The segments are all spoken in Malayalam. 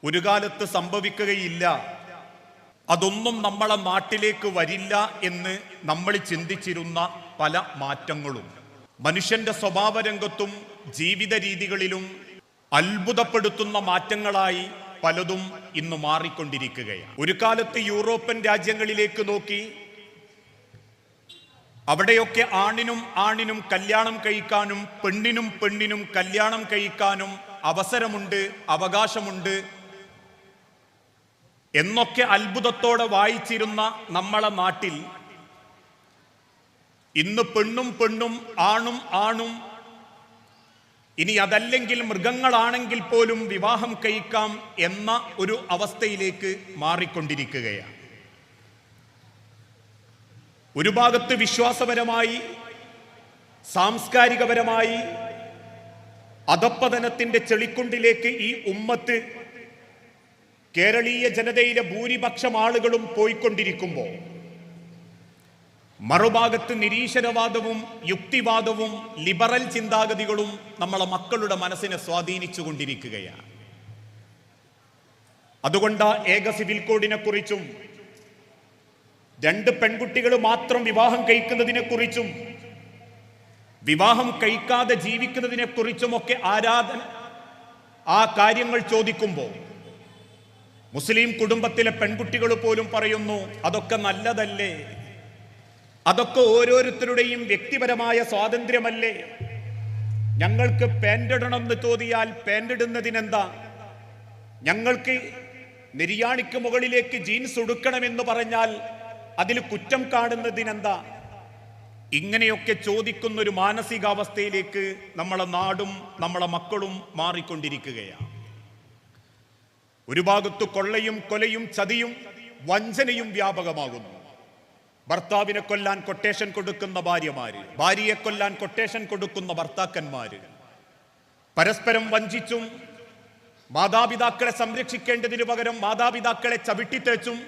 ഒരു കാലത്ത് സംഭവിക്കുകയില്ല, അതൊന്നും നമ്മളെ നാട്ടിലേക്ക് വരില്ല എന്ന് നമ്മൾ ചിന്തിച്ചിരുന്ന പല മാറ്റങ്ങളും മനുഷ്യന്റെ സ്വഭാവരംഗത്തും ജീവിത രീതികളിലും അത്ഭുതപ്പെടുത്തുന്ന മാറ്റങ്ങളായി പലതും ഇന്ന് മാറിക്കൊണ്ടിരിക്കുകയാണ്. ഒരു കാലത്ത് യൂറോപ്യൻ രാജ്യങ്ങളിലേക്ക് നോക്കി അവിടെയൊക്കെ ആണിനും കല്യാണം കഴിക്കാനും പെണ്ണിനും കല്യാണം കഴിക്കാനും അവസരമുണ്ട്, അവകാശമുണ്ട് എന്നൊക്കെ അത്ഭുതത്തോടെ വായിച്ചിരുന്ന നമ്മളെ നാട്ടിൽ ഇന്ന് പെണ്ണും ആണും ഇനി അതല്ലെങ്കിൽ മൃഗങ്ങളാണെങ്കിൽ പോലും വിവാഹം കഴിക്കാം എന്ന ഒരു അവസ്ഥയിലേക്ക് മാറിക്കൊണ്ടിരിക്കുകയാണ്. ഒരു ഭാഗത്ത് വിശ്വാസപരമായി സാംസ്കാരികപരമായി അധപ്പതനത്തിന്റെ ചെളിക്കുണ്ടിലേക്ക് ഈ ഉമ്മത്ത്, കേരളീയ ജനതയിലെ ഭൂരിപക്ഷം ആളുകളും പോയിക്കൊണ്ടിരിക്കുമ്പോൾ മറുഭാഗത്ത് നിരീശ്വരവാദവും യുക്തിവാദവും ലിബറൽ ചിന്താഗതികളും നമ്മളെ മക്കളുടെ മനസ്സിനെ സ്വാധീനിച്ചു കൊണ്ടിരിക്കുകയാണ്. അതുകൊണ്ട് ഏക സിവിൽ കോഡിനെ കുറിച്ചും 2 പെൺകുട്ടികൾ മാത്രം വിവാഹം കഴിക്കുന്നതിനെ കുറിച്ചും വിവാഹം കഴിക്കാതെ ജീവിക്കുന്നതിനെ കുറിച്ചുമൊക്കെ ആ കാര്യങ്ങൾ ചോദിക്കുമ്പോൾ മുസ്ലിം കുടുംബത്തിലെ പെൺകുട്ടികൾ പോലും പറയുന്നു, അതൊക്കെ നല്ലതല്ലേ, അതൊക്കെ ഓരോരുത്തരുടെയും വ്യക്തിപരമായ സ്വാതന്ത്ര്യമല്ലേ, ഞങ്ങൾക്ക് പാൻറിടണമെന്ന് തോന്നിയാൽ പാൻറിടുന്നതിനെന്താ, ഞങ്ങൾക്ക് നിര്യാണിക്ക് മുകളിലേക്ക് ജീൻസ് ഉടുക്കണമെന്ന് പറഞ്ഞാൽ അതിൽ കുറ്റം കാണുന്നതിനെന്താ. ഇങ്ങനെയൊക്കെ ചോദിക്കുന്ന ഒരു മാനസികാവസ്ഥയിലേക്ക് നമ്മളെ നാടും നമ്മളെ മക്കളും മാറിക്കൊണ്ടിരിക്കുകയാണ്. ഒരു ഭാഗത്ത് കൊള്ളയും കൊലയും ചതിയും വഞ്ചനയും വ്യാപകമാകുന്നു. ഭർത്താവിനെ കൊല്ലാൻ കൊട്ടേഷൻ കൊടുക്കുന്ന ഭാര്യമാര്, ഭാര്യയെ കൊല്ലാൻ കൊട്ടേഷൻ കൊടുക്കുന്ന ഭർത്താക്കന്മാര്, പരസ്പരം വഞ്ചിച്ചും മാതാപിതാക്കളെ സംരക്ഷിക്കേണ്ടതിനു പകരം മാതാപിതാക്കളെ ചവിട്ടിത്തേച്ചും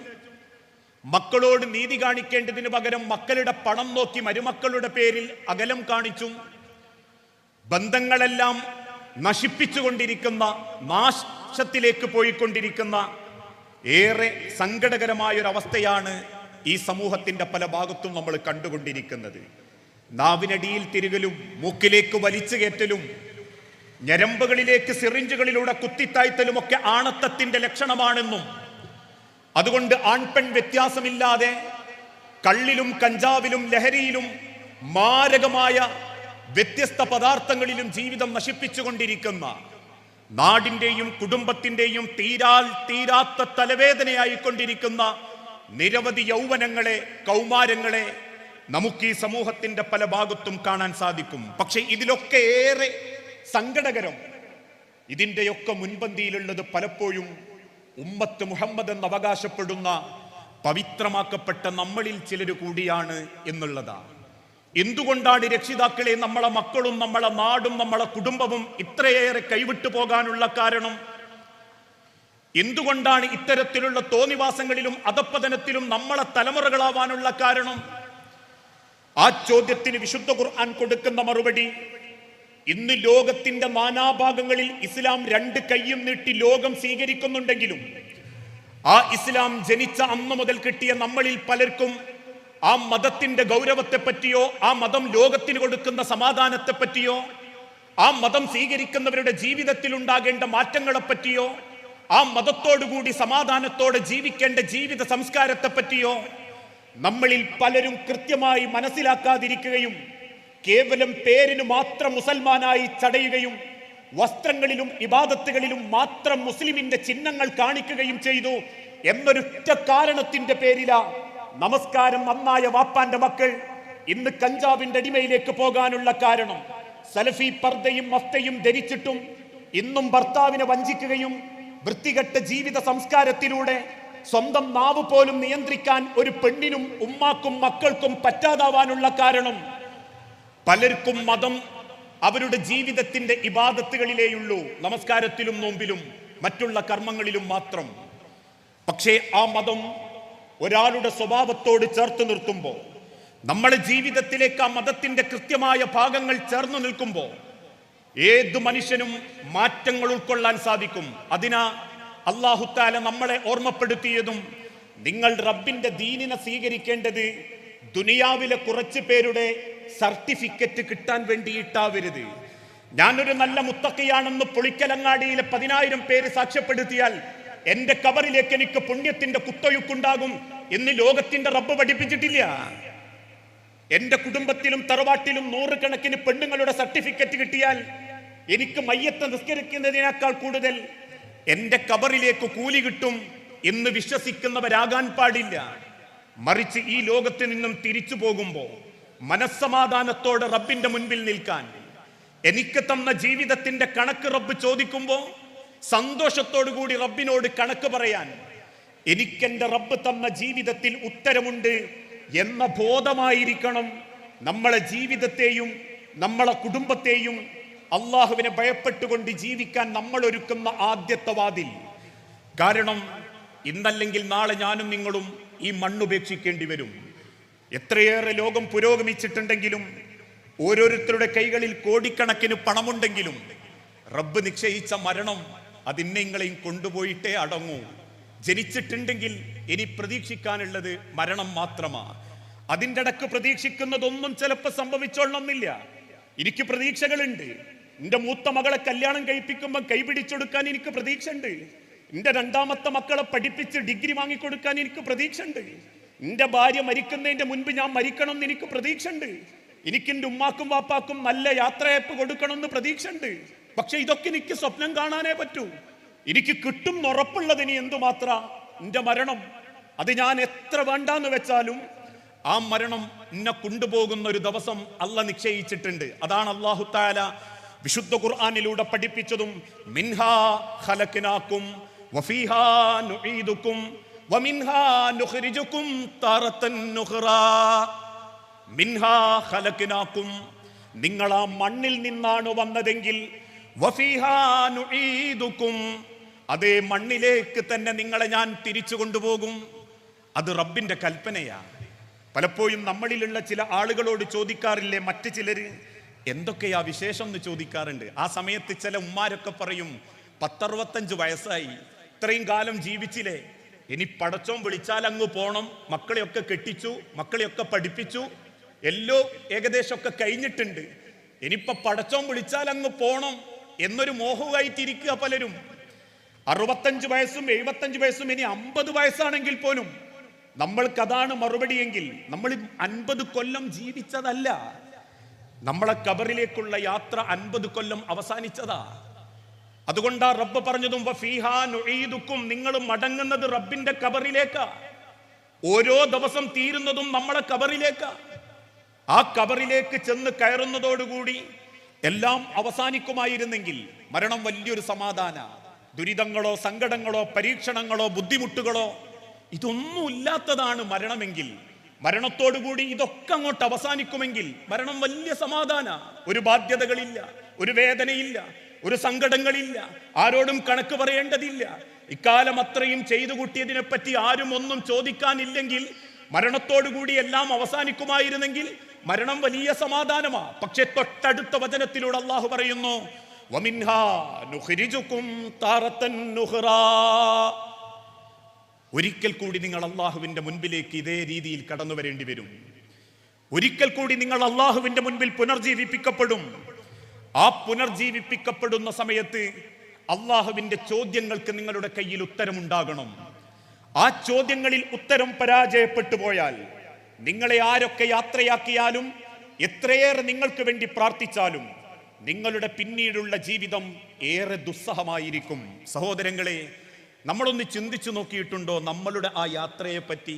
മക്കളോട് നീതി കാണിക്കേണ്ടതിനു പകരം മക്കളുടെ പണം നോക്കി മരുമക്കളുടെ പേരിൽ അകലം കാണിച്ചും ബന്ധങ്ങളെല്ലാം നശിപ്പിച്ചുകൊണ്ടിരിക്കുന്ന, നാശത്തിലേക്ക് പോയിക്കൊണ്ടിരിക്കുന്ന ഏറെ സങ്കടകരമായൊരവസ്ഥയാണ് ഈ സമൂഹത്തിന്റെ പല ഭാഗത്തും നമ്മൾ കണ്ടുകൊണ്ടിരിക്കുന്നത്. നാവിനടിയിൽ തിരുകലും മൂക്കിലേക്ക് വലിച്ചു കയറ്റലും ഞരമ്പുകളിലേക്ക് സിറിഞ്ചുകളിലൂടെ കുത്തിത്തായ്ത്തലും ഒക്കെ ആണത്തത്തിന്റെ ലക്ഷണമാണെന്നും അതുകൊണ്ട് ആൺപെൺ വ്യത്യാസമില്ലാതെ കള്ളിലും കഞ്ചാവിലും ലഹരിയിലും മാരകമായ വ്യത്യസ്ത പദാർത്ഥങ്ങളിലും ജീവിതം നശിപ്പിച്ചുകൊണ്ടിരിക്കുന്ന നാടിന്റെയും കുടുംബത്തിന്റെയും തീരാത്ത തലവേദനയായിക്കൊണ്ടിരിക്കുന്ന നിരവധി യൗവനങ്ങളെ, കൗമാരങ്ങളെ നമുക്ക് ഈ സമൂഹത്തിന്റെ പല ഭാഗത്തും കാണാൻ സാധിക്കും. പക്ഷെ ഇതിലൊക്കെ ഏറെ സങ്കടകരം, ഇതിൻ്റെയൊക്കെ മുൻപന്തിയിലുള്ളത് പലപ്പോഴും ഉമ്മത്ത് മുഹമ്മദ് എന്ന് അവകാശപ്പെടുന്ന പവിത്രമാക്കപ്പെട്ട നമ്മളിൽ ചിലർ കൂടിയാണ് എന്നുള്ളതാണ്. എന്തുകൊണ്ടാണ് രക്ഷിതാക്കളെ, നമ്മളെ മക്കളും നമ്മളെ നാടും നമ്മളെ കുടുംബവും ഇത്രയേറെ കൈവിട്ടു പോകാനുള്ള കാരണം? എന്തുകൊണ്ടാണ് ഇത്തരത്തിലുള്ള തോന്നിവാസങ്ങളിലും അധപ്പതനത്തിലും നമ്മളെ തലമുറകളാവാനുള്ള കാരണം? ആ ചോദ്യത്തിന് വിശുദ്ധ ഖുർആൻ കൊടുക്കുന്ന മറുപടി, ഇന്ന് ലോകത്തിന്റെ നാനാഭാഗങ്ങളിൽ ഇസ്ലാം 2 കൈയും നീട്ടി ലോകം സ്വീകരിക്കുന്നുണ്ടെങ്കിലും ആ ഇസ്ലാം ജനിച്ച അന്ന് മുതൽ കിട്ടിയ നമ്മളിൽ പലർക്കും ആ മതത്തിന്റെ ഗൗരവത്തെ പറ്റിയോ, ആ മതം ലോകത്തിന് കൊടുക്കുന്ന സമാധാനത്തെ പറ്റിയോ, ആ മതം സ്വീകരിക്കുന്നവരുടെ ജീവിതത്തിൽ ഉണ്ടാകേണ്ട മാറ്റങ്ങളെ പറ്റിയോ, ആ മതത്തോടുകൂടി സമാധാനത്തോടെ ജീവിക്കേണ്ട ജീവിത സംസ്കാരത്തെ പറ്റിയോ നമ്മളിൽ പലരും കൃത്യമായി മനസ്സിലാക്കാതിരിക്കുകയും കേവലം പേരിന് മാത്രം മുസൽമാനായി ചടയുകയും വസ്ത്രങ്ങളിലും ഇബാദത്തുകളിലും മാത്രം മുസ്ലിമിന്റെ ചിഹ്നങ്ങൾ കാണിക്കുകയും ചെയ്തു എന്നൊരൊറ്റ കാരണത്തിന്റെ പേരിലാ നമസ്കാരം നന്നായ വാപ്പാന്റെ മക്കൾ ഇന്ന് കഞ്ചാവിന്റെ അടിമയിലേക്ക് പോകാനുള്ള കാരണം. സലഫി പർദ്ദയും മഫ്തയും ധരിച്ചിട്ടും ഇന്നും ഭർത്താവിനെ വഞ്ചിക്കുകയും വൃത്തികെട്ട ജീവിത സംസ്കാരത്തിലൂടെ സ്വന്തം നാവ് പോലും നിയന്ത്രിക്കാൻ ഒരു പെണ്ണിനും ഉമ്മാക്കും മക്കൾക്കും പറ്റാതാവാനുള്ള കാരണം പലർക്കും മതം അവരുടെ ജീവിതത്തിന്റെ ഇബാദത്തുകളിലേയുള്ളൂ, നമസ്കാരത്തിലും നോമ്പിലും മറ്റുള്ള കർമ്മങ്ങളിലും മാത്രം. പക്ഷേ ആ മതം ഒരാളുടെ സ്വഭാവത്തോട് ചേർത്ത് നിർത്തുമ്പോൾ, നമ്മുടെ ജീവിതത്തിലേക്ക് ആ മതത്തിന്റെ കൃത്യമായ ഭാഗങ്ങൾ ചേർന്ന് നിൽക്കുമ്പോൾ ഏത് മനുഷ്യനും മാറ്റങ്ങൾ ഉൾക്കൊള്ളാൻ സാധിക്കും. അതിനാ അല്ലാഹു തആല നമ്മളെ ഓർമ്മപ്പെടുത്തിയതും നിങ്ങൾ റബ്ബിന്റെ ദീനിനെ സ്വീകരിക്കേണ്ടത് ദുനിയാവിലെ കുറച്ച് പേരുടെ സർട്ടിഫിക്കറ്റ് കിട്ടാൻ വേണ്ടിയിട്ടാവരുത്. ഞാനൊരു നല്ല മുത്തഖിയാണെന്ന് പുളിക്കലങ്ങാടിയിലെ 10,000 പേര് സാക്ഷ്യപ്പെടുത്തിയാൽ എന്റെ കബറിലേക്ക് എനിക്ക് പുണ്യത്തിന്റെ കുത്തൊഴുക്കുണ്ടാകും എന്ന് ലോകത്തിന്റെ റബ്ബ് പഠിപ്പിച്ചിട്ടില്ല. എന്റെ കുടുംബത്തിലും തറവാട്ടിലും 100 കണക്കിന് പെണ്ണുങ്ങളുടെ സർട്ടിഫിക്കറ്റ് കിട്ടിയാൽ എനിക്ക് മയ്യത്ത് നിസ്കരിക്കുന്നതിനേക്കാൾ കൂടുതൽ എന്റെ കബറിലേക്ക് കൂലി കിട്ടും എന്ന് വിശ്വസിക്കുന്നവരാകാൻ പാടില്ല. മറിച്ച് ഈ ലോകത്ത് നിന്നും തിരിച്ചു പോകുമ്പോൾ മനസ്സമാധാനത്തോടെ റബ്ബിന്റെ മുൻപിൽ നിൽക്കാൻ, എനിക്ക് തന്ന ജീവിതത്തിന്റെ കണക്ക് റബ്ബ് ചോദിക്കുമ്പോൾ സന്തോഷത്തോടു കൂടി റബ്ബിനോട് കണക്ക് പറയാൻ, എനിക്കെന്റെ റബ്ബ് തന്ന ജീവിതത്തിൽ ഉത്തരമുണ്ട് എന്ന ബോധമായിരിക്കണം നമ്മളെ ജീവിതത്തെയും നമ്മളെ കുടുംബത്തെയും അള്ളാഹുവിനെ ഭയപ്പെട്ടുകൊണ്ട് ജീവിക്കാൻ നമ്മൾ ഒരുക്കുന്ന ആദ്യത്തെ വാതിൽ. കാരണം ഇന്നല്ലെങ്കിൽ നാളെ ഞാനും നിങ്ങളും ഈ മണ്ണുപേക്ഷിക്കേണ്ടി വരും. എത്രയേറെ ലോകം പുരോഗമിച്ചിട്ടുണ്ടെങ്കിലും ഓരോരുത്തരുടെ കൈകളിൽ കോടിക്കണക്കിന് പണമുണ്ടെങ്കിലും റബ്ബ് നിശ്ചയിച്ച മരണം അതിനെ നിങ്ങളെയും കൊണ്ടുപോയിട്ടേ അടങ്ങൂ. ജനിച്ചിട്ടുണ്ടെങ്കിൽ ഇനി പ്രതീക്ഷിക്കാനുള്ളത് മരണം മാത്രമാണ്. അതിൻ്റെ ഇടക്ക് പ്രതീക്ഷിക്കുന്നതൊന്നും ചിലപ്പോൾ സംഭവിച്ചോളണമെന്നില്ല. എനിക്ക് പ്രതീക്ഷകളുണ്ട്. എൻ്റെ മൂത്ത മകളെ കല്യാണം കഴിപ്പിക്കുമ്പോൾ കൈപിടിച്ചെടുക്കാൻ എനിക്ക് പ്രതീക്ഷ ഉണ്ട്. എൻ്റെ 2ാമത്തെ മക്കളെ പഠിപ്പിച്ച് ഡിഗ്രി വാങ്ങിക്കൊടുക്കാൻ എനിക്ക് പ്രതീക്ഷ ഉണ്ട്. എൻ്റെ ഭാര്യ മരിക്കുന്നതിൻ്റെ മുൻപ് ഞാൻ മരിക്കണം എന്ന് എനിക്ക് പ്രതീക്ഷ ഉണ്ട്. എനിക്ക് എൻ്റെ ഉമ്മാക്കും വാപ്പാക്കും നല്ല യാത്രയപ്പ് കൊടുക്കണമെന്ന് പ്രതീക്ഷ ഉണ്ട്. പക്ഷെ ഇതൊക്കെ എനിക്ക് സ്വപ്നം കാണാനേ പറ്റൂ. എനിക്ക് കിട്ടും ഉറപ്പുള്ളതിന് എന്തുമാത്ര എൻ്റെ മരണം. അത് ഞാൻ എത്ര വേണ്ടാന്ന് വെച്ചാലും ആ മരണം എന്നെ കൊണ്ടുപോകുന്ന ഒരു ദിവസം അള്ളാഹ് നിശ്ചയിച്ചിട്ടുണ്ട്. അതാണ് അല്ലാഹു തആല വിശുദ്ധ ഖുർആനിലൂടെ പഠിപ്പിച്ചതും മിൻഹാ ഖലഖനാകും വഫീഹാ നുഈദുകും വമിൻഹാ നുഖ്രിജുകും താറത്തൻ നുഖ്റാ. മിൻഹാ ഖലഖനാകും, നിങ്ങൾ ആ മണ്ണിൽ നിന്നാണ് വന്നതെങ്കിൽ, വഫീഹാ നുഈദുകും, അതേ മണ്ണിലേക്ക് തന്നെ നിങ്ങളെ ഞാൻ തിരിച്ചു കൊണ്ടുപോകും. അത് റബ്ബിന്റെ കൽപ്പനയാ. പലപ്പോഴും നമ്മളിലുള്ള ചില ആളുകളോട് ചോദിക്കാറില്ലേ മറ്റു ചിലര്, എന്തൊക്കെയാ വിശേഷം എന്ന് ചോദിക്കാറുണ്ട്. ആ സമയത്ത് ചില ഉമ്മാരൊക്കെ പറയും, 10-65 വയസ്സായി, ഇത്രയും കാലം ജീവിച്ചില്ലേ, ഇനി പടച്ചോൻ വിളിച്ചാൽ അങ്ങ് പോണം, മക്കളെയൊക്കെ കെട്ടിച്ചു, മക്കളെയൊക്കെ പഠിപ്പിച്ചു, എല്ലോ ഏകദേശമൊക്കെ കഴിഞ്ഞിട്ടുണ്ട്, ഇനിയിപ്പൊ പടച്ചോൻ വിളിച്ചാൽ അങ്ങ് പോണം എന്നൊരു മോഹമായിട്ടിരിക്കുക പലരും. 65 വയസ്സും 75 വയസ്സും ഇനി 50 വയസ്സാണെങ്കിൽ പോലും നമ്മൾക്കതാണ് മറുപടിയെങ്കിൽ നമ്മൾ 50 കൊല്ലം ജീവിച്ചതല്ല. നമ്മളെ ഖബറിലേക്കുള്ള യാത്ര 50 കൊല്ലം അവസാനിച്ചതാ. അതുകൊണ്ടാ റബ്ബ് പറഞ്ഞതും വഫീഹാ നുഈദുകും, നിങ്ങൾ മടങ്ങുന്നത് റബ്ബിന്റെ ഖബറിലേക്കാ. ഓരോ ദിവസം തീരുന്നതും നമ്മളെ ഖബറിലേക്കാ. ആ ഖബറിലേക്ക് ചെന്ന് കയറുന്നതോടുകൂടി എല്ലാം അവസാനിക്കുമായിരുന്നെങ്കിൽ മരണം വലിയൊരു സമാധാന. ദുരിതങ്ങളോ സങ്കടങ്ങളോ പരീക്ഷണങ്ങളോ ബുദ്ധിമുട്ടുകളോ ഇതൊന്നും ഇല്ലാത്തതാണ് മരണമെങ്കിൽ, മരണത്തോടുകൂടി ഇതൊക്കെ അങ്ങോട്ട് അവസാനിക്കുമെങ്കിൽ മരണം വലിയ സമാധാന. ഒരു ബാധ്യതകളില്ല, ഒരു വേദനയില്ല, ഒരു സങ്കടങ്ങളില്ല, ആരോടും കണക്ക് പറയേണ്ടതില്ല. ഇക്കാലം അത്രയും ചെയ്തു കൂട്ടിയതിനെ പറ്റി ആരും ഒന്നും ചോദിക്കാനില്ലെങ്കിൽ മരണത്തോടുകൂടി എല്ലാം അവസാനിക്കുമായിരുന്നെങ്കിൽ മരണം വലിയ സമാധാനമാ. പക്ഷെ തൊട്ടടുത്ത വചനത്തിലൂടെ അള്ളാഹു പറയുന്നു, വമിൻഹാ നുഖ്രിജുകും താറത്തൻ നുഖ്റാ. ഒരിക്കൽ കൂടി നിങ്ങൾ അള്ളാഹുവിന്റെ മുൻപിലേക്ക് ഇതേ രീതിയിൽ കടന്നു വരേണ്ടി വരും. ഒരിക്കൽ കൂടി നിങ്ങൾ അള്ളാഹുവിന്റെ മുൻപിൽ പുനർജീവിപ്പിക്കപ്പെടും. ആ പുനർജീവിപ്പിക്കപ്പെടുന്ന സമയത്ത് അള്ളാഹുവിന്റെ ചോദ്യങ്ങൾക്ക് നിങ്ങളുടെ കയ്യിൽ ഉത്തരമുണ്ടാകണം. ആ ചോദ്യങ്ങളിൽ ഉത്തരം പരാജയപ്പെട്ടു പോയാൽ നിങ്ങളെ ആരൊക്കെ യാത്രയാക്കിയാലും എത്രയേറെ നിങ്ങൾക്ക് വേണ്ടി പ്രാർത്ഥിച്ചാലും നിങ്ങളുടെ പിന്നീടുള്ള ജീവിതം ഏറെ ദുസ്സഹമായിരിക്കും. സഹോദരങ്ങളെ, നമ്മളൊന്ന് ചിന്തിച്ചു നോക്കിയിട്ടുണ്ടോ നമ്മളുടെ ആ യാത്രയെ പറ്റി?